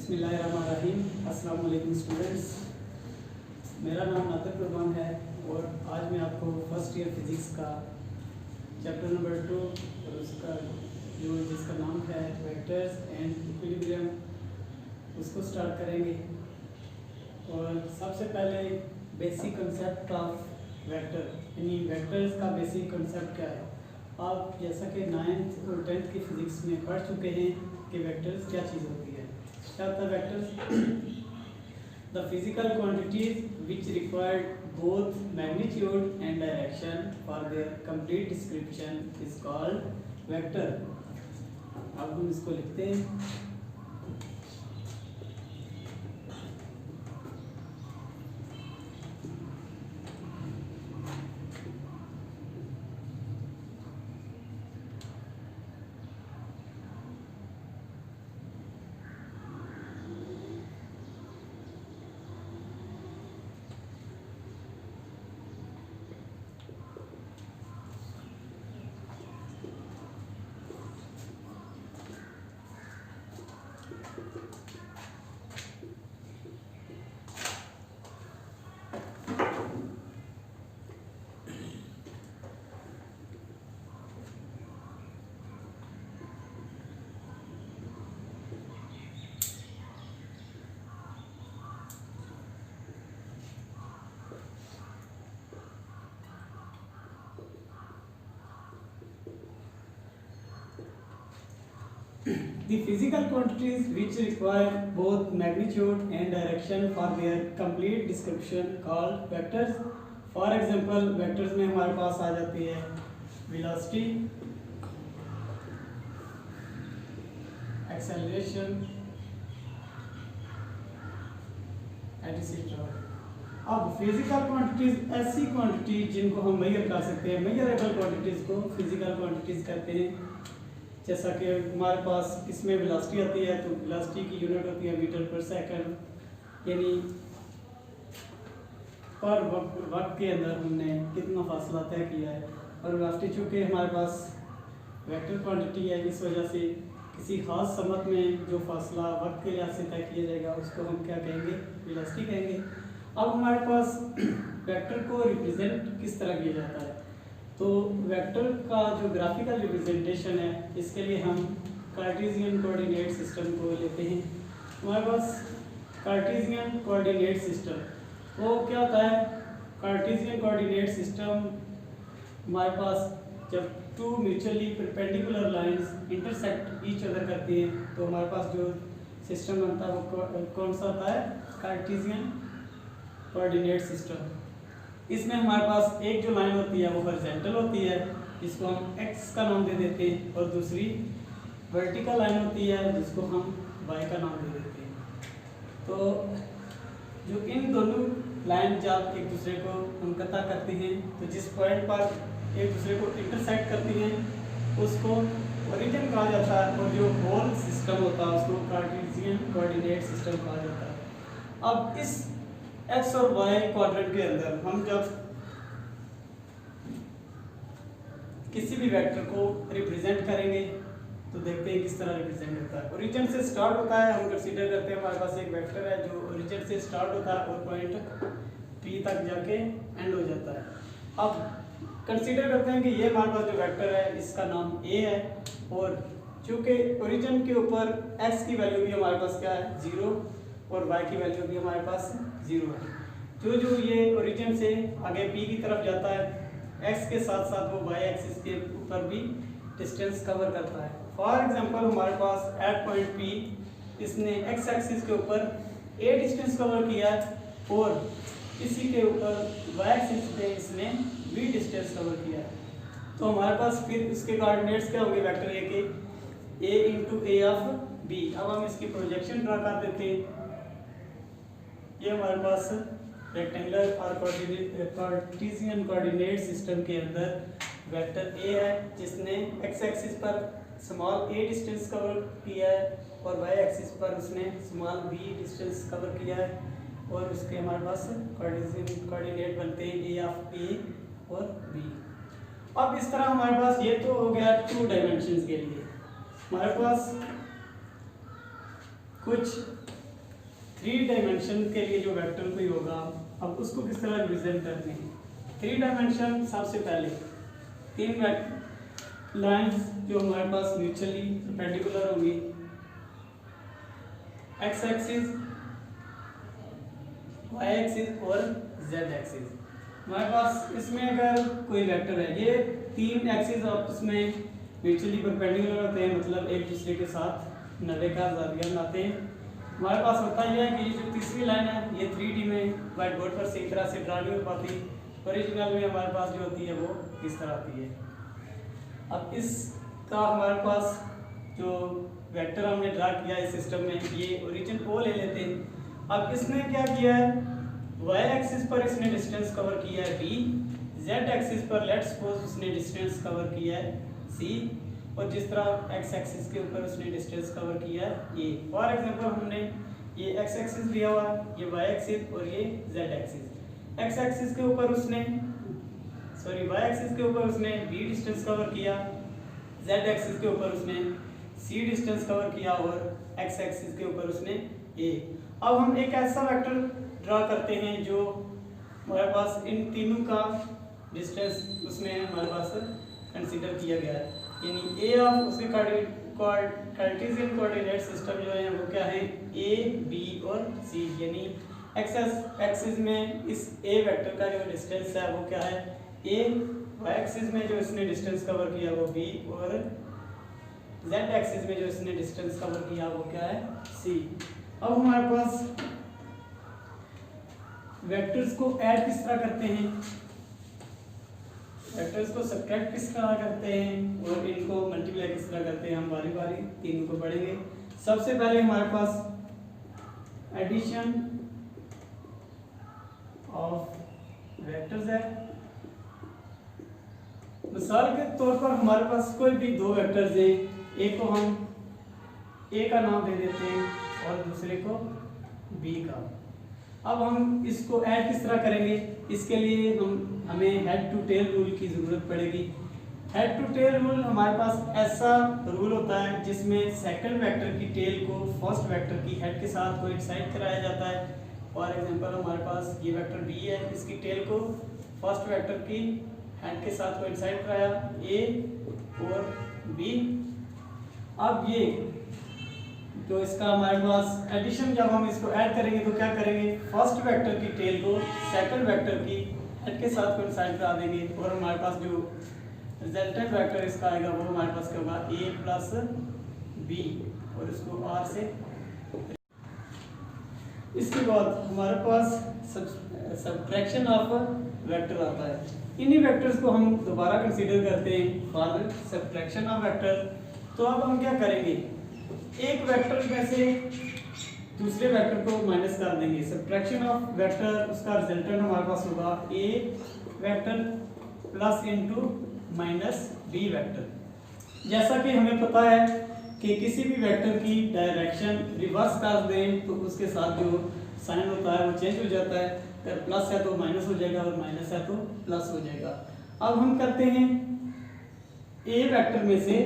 बिस्मिल्लाहिर्रहमानिर्रहीम। अस्सलाम वालेकुम स्टूडेंट्स, मेरा नाम नातिक कुर्बान है और आज मैं आपको फर्स्ट ईयर फिज़िक्स का चैप्टर नंबर 2 और उसका जिसका नाम है वेक्टर्स एंड इक्विलिब्रियम उसको स्टार्ट करेंगे। और सबसे पहले बेसिक कंसेप्ट ऑफ वेक्टर यानी वेक्टर्स का बेसिक कंसेप्ट क्या है। आप जैसा कि 9th और 10th की फिज़िक्स में पढ़ चुके हैं कि वेक्टर्स क्या चीज़ होती है। क्या होता है vectors? The physical quantities which required both magnitude and direction for their complete description is called vector. अब हम इसको लिखते हैं। The physical quantities which require both magnitude and direction for their complete description called vectors. For example, vectors में हमारे पास आ जाती है velocity, acceleration, etc. अब फिजिकल क्वांटिटीज ऐसी क्वांटिटी जिनको हम मेजर कर सकते हैं, मेजरेबल क्वांटिटीज को फिजिकल क्वांटिटीज कहते हैं। जैसा कि हमारे पास इसमें वेलोसिटी आती है तो वेलोसिटी की यूनिट होती है मीटर पर सेकंड, यानी पर वक्त के अंदर हमने कितना फासला तय किया है। और वेलोसिटी चूँकि हमारे पास वेक्टर क्वांटिटी है, इस वजह से किसी खास समय में जो फासला वक्त के लिहाज से तय किया जाएगा उसको हम क्या कहेंगे? वेलोसिटी कहेंगे। अब हमारे पास वेक्टर को रिप्रेजेंट किस तरह किया जाता है, तो वेक्टर का जो ग्राफिकल रिप्रेजेंटेशन है इसके लिए हम कार्टेशियन कोऑर्डिनेट सिस्टम को लेते हैं। हमारे पास कार्टेशियन कोऑर्डिनेट सिस्टम वो क्या होता है? कार्टेशियन कोऑर्डिनेट सिस्टम हमारे पास जब two mutually perpendicular lines intersect each other करती हैं तो हमारे पास जो सिस्टम बनता है वो कौन सा होता है? Cartesian coordinate system. इसमें हमारे पास एक जो लाइन होती है वो हॉरिजॉन्टल होती है, जिसको हम एक्स का नाम दे देते हैं, और दूसरी वर्टिकल लाइन होती है जिसको हम वाई का नाम दे देते हैं। तो जो इन दोनों लाइन जब एक दूसरे को मुनक़ता करती हैं तो जिस पॉइंट पर एक दूसरे को इंटरसेक्ट करती हैं उसको ओरिजिन कहा जाता है, और जो होल सिस्टम होता है उसको कार्टेशियन कोऑर्डिनेट सिस्टम कहा जाता है। अब इस एक्स और वाई क्वाड्रेंट के अंदर हम जब किसी भी वेक्टर को रिप्रेजेंट करेंगे तो देखते हैं किस तरह रिप्रेजेंट होता है। ओरिजिन से स्टार्ट होता है, हम कंसीडर करते हैं हमारे पास एक वेक्टर है जो ओरिजिन से स्टार्ट होता है और पॉइंट पी तक जाके एंड हो जाता है। अब कंसीडर करते हैं कि ये हमारे पास जो वेक्टर है इसका नाम ए है, और चूँकि ओरिजिन के ऊपर एक्स की वैल्यू भी हमारे पास क्या है? 0, और y की वैल्यू भी हमारे पास 0 है। जो ये ओरिजिन से आगे p की तरफ जाता है x के साथ साथ वो y एक्सिस के ऊपर भी डिस्टेंस कवर करता है। फॉर एग्जांपल हमारे पास एट पॉइंट p इसने x एक्सिस के ऊपर a डिस्टेंस कवर किया है, और इसी के ऊपर y एक्सिस पे इसने b डिस्टेंस कवर किया है। तो हमारे पास फिर इसके कोऑर्डिनेट्स क्या होंगे वेक्टर a के? a into A of b। अब हम इसकी प्रोजेक्शन ड्रा कर देते हैं। ये हमारे पास रेक्टेंगुलर और कार्टेशियन कोऑर्डिनेट सिस्टम के अंदर वेक्टर ए है जिसने एक्स एक्सिस पर स्मॉल a डिस्टेंस कवर किया है और y एक्सिस पर उसने स्मॉल b डिस्टेंस कवर किया है, और उसके हमारे पास कार्टेशियन कोऑर्डिनेट बनते हैं a ऑफ a और b। अब इस तरह हमारे पास ये तो हो गया 2 डायमेंशंस के लिए। हमारे पास कुछ 3 डायमेंशन के लिए जो वेक्टर कोई होगा, अब उसको किस तरह रिप्रेजेंट करते हैं। 3 डायमेंशन, सबसे पहले 3 लाइंस जो हमारे पास म्यूचुअली परपेंडिकुलर होंगी, एक्स एक्सिस, वाई एक्सिस और जेड एक्सिस। हमारे पास इसमें अगर कोई वेक्टर है, ये 3 एक्सिस आपस में म्यूचुअली परपेंडिकुलर होते हैं, मतलब एक दूसरे के साथ 90 का ज़ाविया बनाते हैं। हमारे पास होता यह है कि ये जो तीसरी लाइन है, ये 3D में व्हाइट बोर्ड पर सही तरह से ड्रा नहीं हो पाती, ओरिजिनल में हमारे पास जो होती है वो इस तरह आती है। अब इसका हमारे पास जो वेक्टर हमने ड्रा किया इस सिस्टम में, ये ओरिजिन ओ ले लेते हैं। अब इसने क्या किया है, वाई एक्सिस पर इसने डिस्टेंस कवर किया है बी, जेड एक्सिस पर लेट्स सपोज उसने डिस्टेंस कवर किया है सी, और जिस तरह एक्स एक्सिस के ऊपर उसने डिस्टेंस कवर किया है ए। फॉर एग्जांपल हमने ये एक्स एक्सिस लिया हुआ है, ये वाई एक्सिस और ये जेड एक्सिस। एक्स एक्सिस के ऊपर उसने वाई एक्सिस के ऊपर उसने बी डिस्टेंस कवर किया, जेड एक्सिस के ऊपर उसने सी डिस्टेंस कवर किया और एक्स एक्सिस के ऊपर उसने ए। अब हम एक ऐसा वेक्टर ड्रा करते हैं जो हमारे पास इन तीनों का डिस्टेंस उसमें हमारे पास कंसीडर किया गया है, यानी ए ऑफ उसके कार्टेशियन कोऑर्डिनेट सिस्टम जो है वो क्या है, ए बी और सी, यानी एक्स एक्सिस में इस ए वेक्टर का जो डिस्टेंस है वो क्या है ए, वाई एक्सिस में जो इसने डिस्टेंस कवर किया वो बी, और जेड एक्सिस में जो इसने डिस्टेंस कवर किया वो क्या है सी। अब हमारे पास वेक्टर्स को ऐड किस तरह करते हैं, वेक्टर्स को सब्ट्रैक्ट किस तरह करते हैं और इनको मल्टीप्लाई किस तरह करते हैं, हम बारी बारी तीनों को पढ़ेंगे। सबसे पहले हमारे पास एडिशन ऑफ वेक्टर्स है। मिसाल के तौर पर हमारे पास कोई भी 2 वेक्टर्स हैं, एक को हम ए का नाम दे देते हैं और दूसरे को बी का। अब हम इसको ऐड किस तरह करेंगे, इसके लिए हमें हेड टू टेल रूल की ज़रूरत पड़ेगी। हेड टू टेल रूल हमारे पास ऐसा रूल होता है जिसमें सेकंड वेक्टर की टेल को फर्स्ट वेक्टर की हेड के साथ कोइंसाइड कराया जाता है। फॉर एग्जांपल हमारे पास ये वेक्टर बी है, इसकी टेल को फर्स्ट वेक्टर की हेड के साथ कोइंसाइड कराया ए और बी। अब ये जो इसका हमारे पास एडिशन, जब हम इसको ऐड करेंगे तो क्या करेंगे, फर्स्ट वेक्टर की टेल को सेकंड वेक्टर की हेड के साथ कोइंसाइड करा देंगे और हमारे पास जो रिजल्टेंट वेक्टर इसका आएगा वो हमारे पास क्या होगा ए प्लस बी, और इसको आर से। इसके बाद हमारे पास सब्ट्रैक्शन ऑफ वेक्टर आता है। इन्हीं वेक्टर्स को हम दोबारा कंसीडर करते हैं फॉर सब्ट्रैक्शन ऑफ वेक्टर। तो अब हम क्या करेंगे, एक वेक्टर में से दूसरे वेक्टर को माइनस कर देंगे। सब्ट्रैक्शन ऑफ वेक्टर, उसका रिजल्टेंट हमारे पास होगा a vector plus into minus b vector. जैसा कि हमें पता है कि किसी भी वेक्टर की डायरेक्शन रिवर्स कर दें तो उसके साथ जो साइन होता है वो चेंज हो जाता है, अगर प्लस है तो माइनस हो जाएगा और माइनस है तो प्लस हो जाएगा। अब हम करते हैं ए वेक्टर में से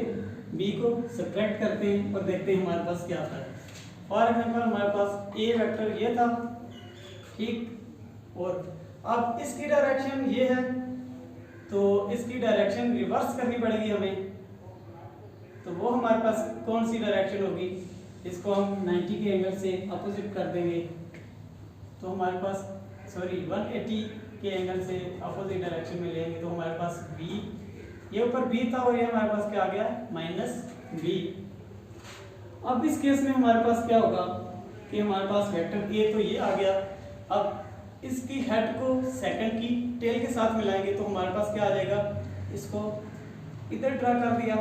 बी को सब्ट्रैक्ट करते हैं और देखते हैं हमारे पास क्या आता है। फॉर एग्जांपल हमारे पास ए वेक्टर ये था, ठीक, और अब इसकी डायरेक्शन ये है तो इसकी डायरेक्शन रिवर्स करनी पड़ेगी हमें। तो वो हमारे पास कौन सी डायरेक्शन होगी, इसको हम 90 के एंगल से अपोजिट कर देंगे तो हमारे पास 180 के एंगल से अपोजिट डायरेक्शन में लेंगे तो हमारे पास बी, ये ऊपर बी था और ये हमारे पास क्या आ गया माइनस बी। अब इस केस में हमारे पास क्या होगा कि हमारे पास वेक्टर ए तो ये आ गया, अब इसकी हेड को सेकंड की टेल के साथ मिलाएंगे तो हमारे पास क्या आ जाएगा, इसको इधर ड्रा कर दिया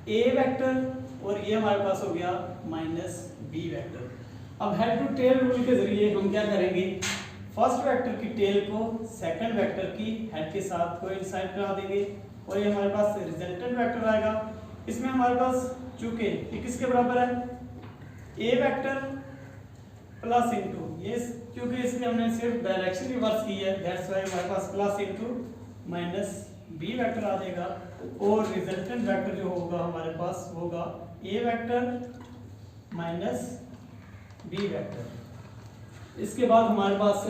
ए वेक्टर और ये हमारे पास हो गया माइनस बी वेक्टर। अब हेड टू टेल रूल के जरिए हम क्या करेंगे, फर्स्ट वेक्टर की टेल को सेकंड वेक्टर की हेड के साथ कोइंसाइड करा देंगे और ये हमारे पास रिजल्टेंट वेक्टर आएगा। इसमें हमारे पास चूंकि ये किसके बराबर है, ए वेक्टर प्लस इनटू ये, क्योंकि इसमें हमने सिर्फ डायरेक्शन रिवर्स की है दैट्स व्हाई हमारे पास plus into minus b vector आ जाएगा और रिजल्टेंट वेक्टर जो होगा हमारे पास होगा a vector minus b vector. इसके बाद हमारे पास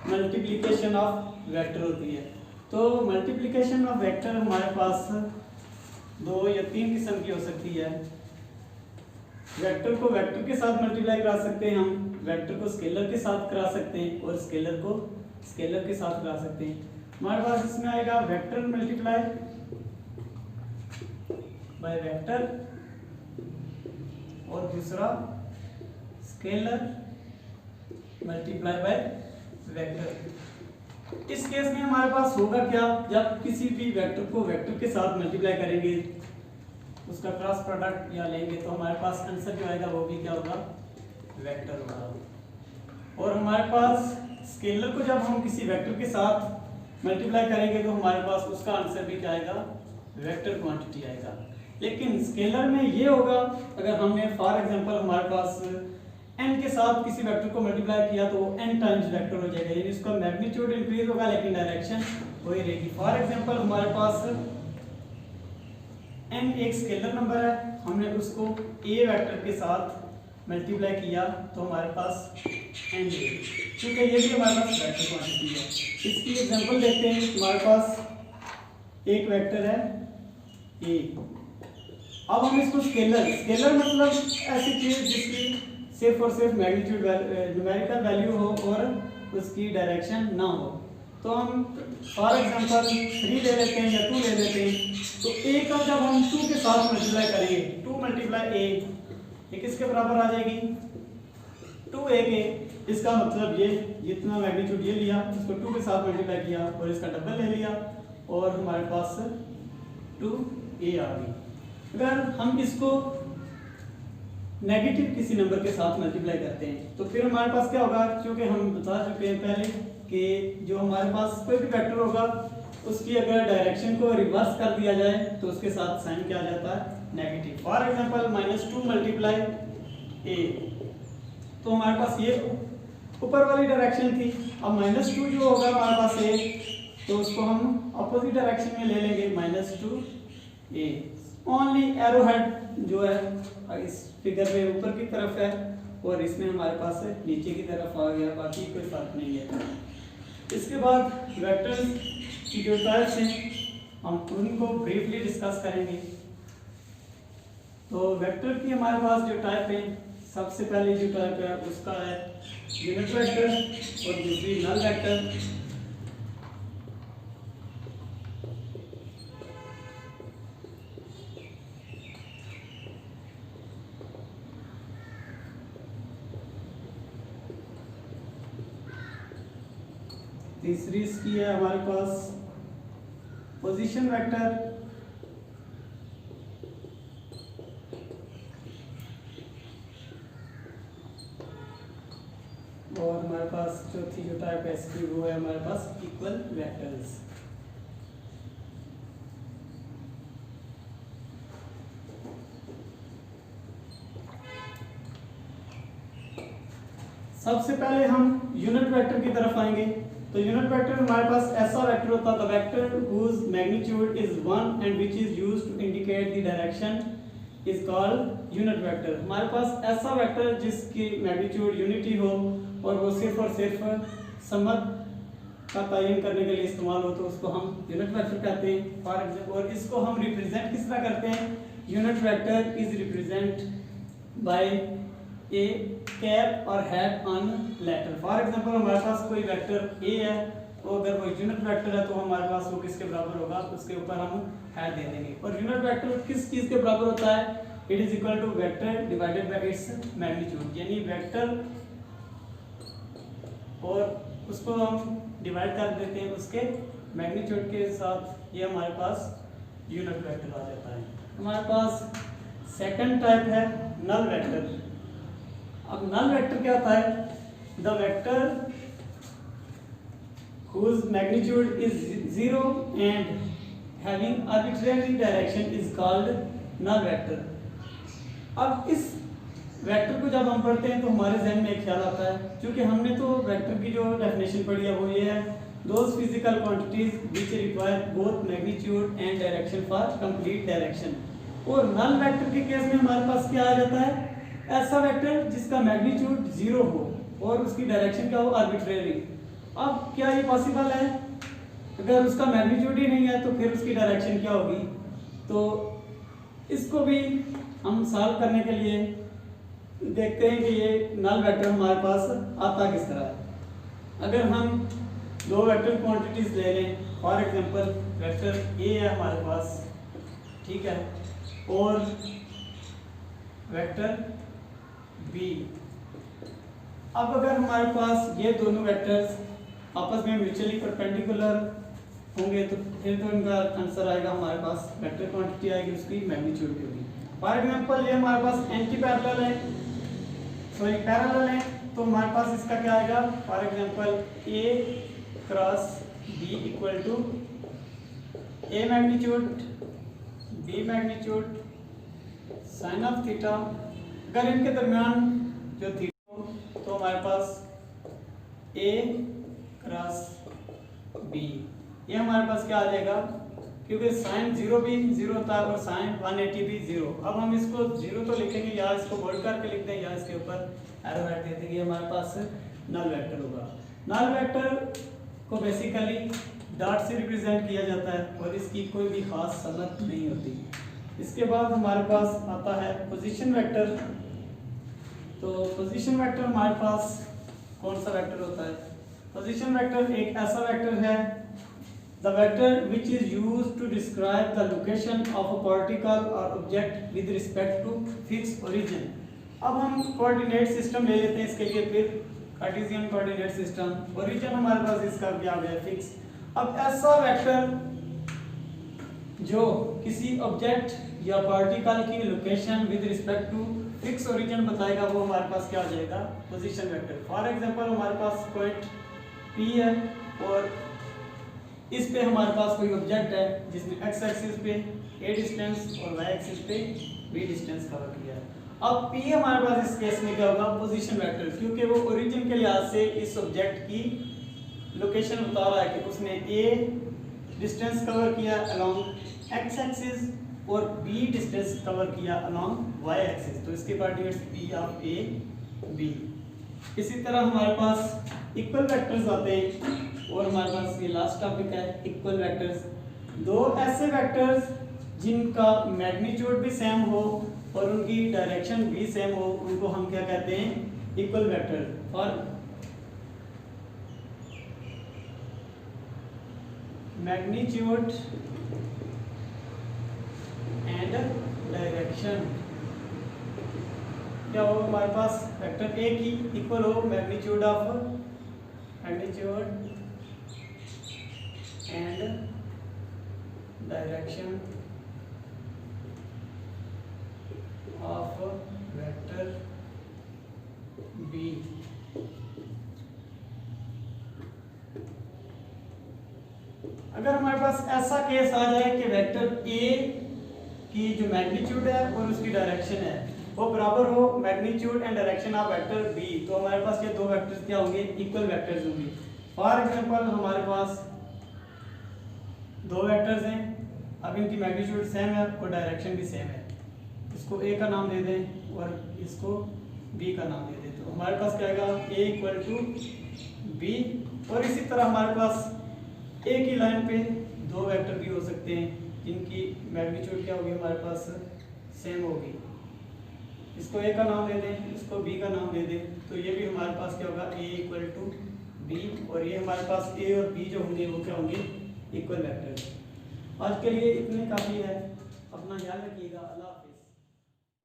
मल्टीप्लिकेशन ऑफ वेक्टर होती है। तो मल्टीप्लिकेशन ऑफ वेक्टर हमारे पास 2 या 3 किस्म की हो सकती है। वेक्टर को वेक्टर के साथ मल्टीप्लाई करा सकते हैं हम, वेक्टर को स्केलर के साथ करा सकते हैं और स्केलर को स्केलर के साथ करा सकते हैं। हमारे पास इसमें आएगा वेक्टर मल्टीप्लाई बाय वेक्टर और दूसरा स्केलर मल्टीप्लाई बाय वेक्टर। इस केस में हमारे पास होगा क्या, जब किसी भी वेक्टर को वेक्टर के साथ मल्टीप्लाई करेंगे, उसका क्रॉस प्रोडक्ट या लेंगे, तो हमारे पास आंसर जो आएगा वो भी क्या होगा, वेक्टर होगा। और हमारे पास स्केलर को जब हम किसी वेक्टर के साथ मल्टीप्लाई करेंगे तो हमारे पास उसका आंसर भी क्या आएगा, वेक्टर क्वांटिटी आएगा। लेकिन स्केलर में ये होगा, अगर हमने फॉर एग्जांपल हमारे पास n के साथ किसी वेक्टर को मल्टीप्लाई किया तो n टाइम्स वेक्टर हो जाएगा, यानी इसका मैग्नीट्यूड इंक्रीज होगा लेकिन डायरेक्शन वही रहेगी। फॉर एग्जांपल हमारे पास n एक स्केलर नंबर है, हमने उसको a वेक्टर के साथ मल्टीप्लाई किया तो हमारे पास n है, क्योंकि ये भी हमारे पास वेक्टर क्वांटिटी है। इसकी एग्जांपल देखते हैं। हमारे पास एक वेक्टर है a, अब हम इसको स्केलर मतलब ऐसी चीज जिसकी सिर्फ और सिर्फ मैग्नीट्यूड न्यूमेरिकल वैल्यू हो और उसकी डायरेक्शन ना हो। तो हम फॉर एग्जांपल 3 ले लेते हैं या 2 ले लेते हैं। तो a का जब हम 2 के साथ मल्टीप्लाई करेंगे, 2 मल्टीप्लाई a, ये किसके बराबर आ जाएगी, 2a के। इसका मतलब ये जितना मैग्नीट्यूड ये लिया इसको 2 के साथ मल्टीप्लाई किया और इसका डबल ले लिया और हमारे पास 2a आ गई। अगर हम इसको नेगेटिव किसी नंबर के साथ मल्टीप्लाई करते हैं तो फिर हमारे पास क्या होगा, क्योंकि हम बता चुके हैं पहले कि जो हमारे पास कोई भी वेक्टर होगा उसकी अगर डायरेक्शन को रिवर्स कर दिया जाए तो उसके साथ साइन क्या आ जाता है, negative. For example -2 multiply a, तो हमारे पास ये ऊपर वाली डायरेक्शन थी। अब -2 जो होगा हमारे पास a, तो उसको हम अपोजिट डायरेक्शन में ले लेंगे -2a। ओनली एरो हेड जो है इस फिगर में ऊपर की तरफ है और इसमें हमारे पास नीचे की तरफ आ गया, बाकी कोई फर्क नहीं है। इसके बाद वेक्टर्स की जो टाइप्स हैं हम उनको ब्रीफली डिस्कस करेंगे। तो वेक्टर की हमारे पास जो टाइप है, सबसे पहले जो टाइप है उसका है यूनिट वेक्टर और दूसरी नल वेक्टर। तीसरी इसकी है हमारे पास पोजीशन वेक्टर और हमारे पास चौथी जो टाइप है इसकी वो है हमारे पास इक्वल वेक्टर्स। सबसे पहले हम यूनिट वेक्टर की तरफ आएंगे। तो यूनिट वेक्टर हमारे पास ऐसा वेक्टर होता है, the vector whose magnitude is 1 and which is used to indicate the direction is called unit vector। हमारे पास ऐसा वेक्टर जिसकी मैग्नीट्यूड यूनिटी हो और वो सिर्फ और सिर्फ समत का तयन करने के लिए इस्तेमाल हो तो उसको हम यूनिट वेक्टर कहते हैं। फॉर एग्जांपल, और इसको हम रिप्रेजेंट किस तरह करते हैं, unit vector is represent by a cap और hat on letter. For example हमारे पास कोई वेक्टर a है, तो अगर वो यूनिट वेक्टर है तो हमारे पास वो किसके बराबर होगा, उसके ऊपर हम हैड दे देंगे। और यूनिट वेक्टर किस चीज के बराबर होता है, it is equal to vector divided by its magnitude, यानी वेक्टर और उसको हम डिवाइड कर देते हैं उसके मैग्नीट्यूड के साथ, ये हमारे पास यूनिट वेक्टर आ जाता है। हमारे पास सेकंड टाइप है नल वेक्टर। अब नल वेक्टर क्या होता है, the vector whose magnitude is 0 and having arbitrary direction is called null vector। अब इस वेक्टर को जब हम पढ़ते हैं तो हमारे जहन में एक ख्याल आता है, क्योंकि हमने तो वेक्टर की जो डेफिनेशन पढ़ी है वो ये है, those physical quantities which require both magnitude and direction for complete direction। और नल वेक्टर के केस में हमारे पास क्या आ जाता है, ऐसा वेक्टर जिसका मैग्नीट्यूड 0 हो और उसकी डायरेक्शन क्या हो, आर्बिट्रेरी। अब क्या ये पॉसिबल है? अगर उसका मैग्नीट्यूड ही नहीं है तो फिर उसकी डायरेक्शन क्या होगी? तो इसको भी हम सॉल्व करने के लिए देखते हैं कि ये नल वेक्टर हमारे पास आता किस तरह है। अगर हम दो वेक्टर क्वांटिटीज ले लें, फॉर एग्जांपल वेक्टर ए है हमारे पास, ठीक है, और वेक्टर बी। अब अगर हमारे पास ये दोनों वेक्टर्स आपस में म्यूचुअली परपेंडिकुलर होंगे तो फिर तो इनका आंसर आएगा हमारे पास वेक्टर क्वांटिटी आएगी, उसकी मैग्नीट्यूड भी होगी। फॉर एग्जांपल ये हमारे पास एंटी पैरेलल है, सॉरी पैरेलल है, तो हमारे पास इसका क्या आएगा? For example a cross b equal to a magnitude b magnitude sine of theta. अगर इनके दरमियान जो थीटा हो तो हमारे पास ए क्रॉस बी, ये हमारे पास क्या आ जाएगा? क्योंकि साइन 0 भी 0 होता है और साइन 180 भी 0। अब हम इसको 0 तो लिखेंगे या इसको बोल्ड करके लिख दें या इसके ऊपर एरो रख देते हैं, ये हमारे पास नल वेक्टर होगा। नल वेक्टर को बेसिकली डॉट से रिप्रेजेंट किया जाता है और इसकी कोई भी खास समझ नहीं होती। इसके बाद हमारे पास आता है पोजीशन वेक्टर। तो पोजीशन वेक्टर हमारे पास कौन सा वेक्टर होता है? पोजीशन वेक्टर एक ऐसा वेक्टर है, the vector which is used to describe the location of a particle or object with respect to fixed origin। अब हम कोऑर्डिनेट सिस्टम ले लेते हैं इसके लिए, फिर कार्टेशियन कोऑर्डिनेट सिस्टम। ओरिजिन हमारे पास इसका क्या हो गया? फिक्स। अब ऐसा वेक्टर जो किसी ऑब्जेक्ट या पार्टिकल की location with respect to fix origin बताएगा, वो हमारे पास क्या हो जाएगा? Position vector. फॉर एग्जांपल हमारे पास पॉइंट P है और इस पे हमारे पास कोई ऑब्जेक्ट है जिसने x एक्सिस पे a डिस्टेंस और y एक्सिस पे b डिस्टेंस कवर किया है। अब P हमारे पास इस केस में क्या होगा? पोजीशन वेक्टर, क्योंकि वो ओरिजिन के लिहाज से इस ऑब्जेक्ट की लोकेशन बता रहा है कि उसने a डिस्टेंस कवर किया अलोंग x एक्सिस और b डिस्टेंस कवर किया अलोंग y एक्सिस, तो इसके coordinates P of a b। इसी तरह हमारे पास इक्वल वेक्टर्स आते हैं और हमारे पास ये लास्ट टॉपिक है इक्वल वेक्टर्स। दो ऐसे वेक्टर्स जिनका मैग्नीट्यूड भी सेम हो और उनकी डायरेक्शन भी सेम हो, उनको हम क्या कहते हैं? Equal vector. और मैग्नीट्यूड एंड डायरेक्शन क्या हो? हमारे पास वेक्टर ए की इक्वल हो magnitude and direction of vector b. अगर हमारे पास ऐसा केस आ जाए कि वेक्टर ए की जो मैग्नीट्यूड है और उसकी डायरेक्शन है वो बराबर हो magnitude and direction of vector b, तो हमारे पास ये दो वेक्टर्स क्या होंगे? इक्वल वेक्टर्स होंगे। फॉर एग्जांपल हमारे पास दो वेक्टर्स हैं, अब इनकी मैग्नीट्यूड सेम है और डायरेक्शन भी सेम है, इसको ए का नाम दे दें और इसको बी का नाम दे दें, तो हमारे पास क्या आएगा? ए इक्वल टू बी। और इसी तरह हमारे पास ए की लाइन पे दो वेक्टर भी हो सकते हैं जिनकी मैग्नीट्यूड क्या होगी? हमारे पास सेम होगी, इसको ए का नाम दे दें, इसको बी का नाम दे दें, तो ये भी हमारे पास क्या होगा? ए इक्वल टू बी। और ये हमारे पास ए और बी जो होंगे वो क्या होंगे? Equal vector. आज के लिए इतने काफ़ी है, अपना ख्याल रखिएगा। अल्लाह हाफिज़।